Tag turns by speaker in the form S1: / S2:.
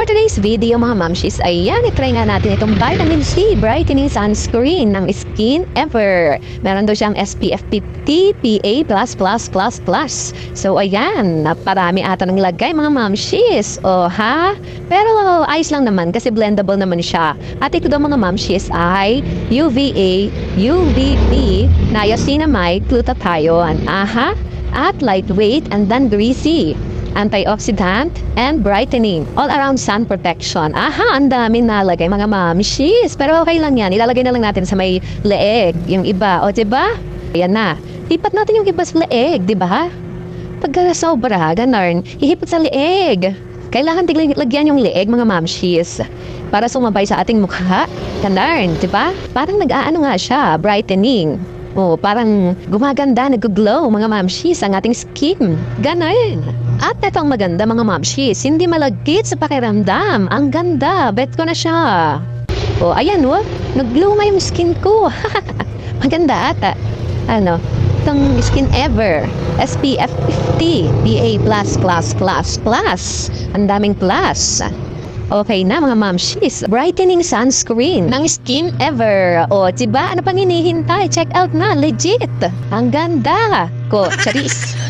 S1: For today's video mga mamshis, ayan, itry nga natin itong Vitamin C Brightening Sunscreen ng Skin Ever. Meron daw siyang SPF 50 PA+++++. So ayan, naparami ata ng lagay mga mamshis. O ha? Pero ayos lang naman kasi blendable naman siya. At ito daw mga mamshis ay UVA, UVB, niacinamide, glutathione. Aha? At lightweight and then greasy. Antioxidant and brightening. All-around sun protection. Aha, ang dami nalagay mga mamshis. Pero okay lang yan. Ilalagay na lang natin sa may leeg. Yung iba. O, diba? Ayan na. Hipat natin yung iba sa leeg, diba? Pagka sobra, ganarn, hihipot sa leeg. Kailangan lagyan yung leeg mga mamshis. Para sumabay sa ating mukha. Ganarn, diba? Parang nag-aano nga siya, brightening. Oh, parang gumaganda, nag-glow mga mamshis ang ating skin. Ganun. At ito ang maganda mga mamshis, hindi malagkit sa pakiramdam. Ang ganda, bet ko na siya. Oh, ayan oh, nag-glow nga yung skin ko. Maganda ata. Ano, itong Skin Ever, SPF 50, PA++++. Ang daming plus. Okay na mga mamshis, brightening sunscreen ng Skin Ever. O, diba? Ano pang hinihintay? Check out na, legit. Ang ganda ko, charis.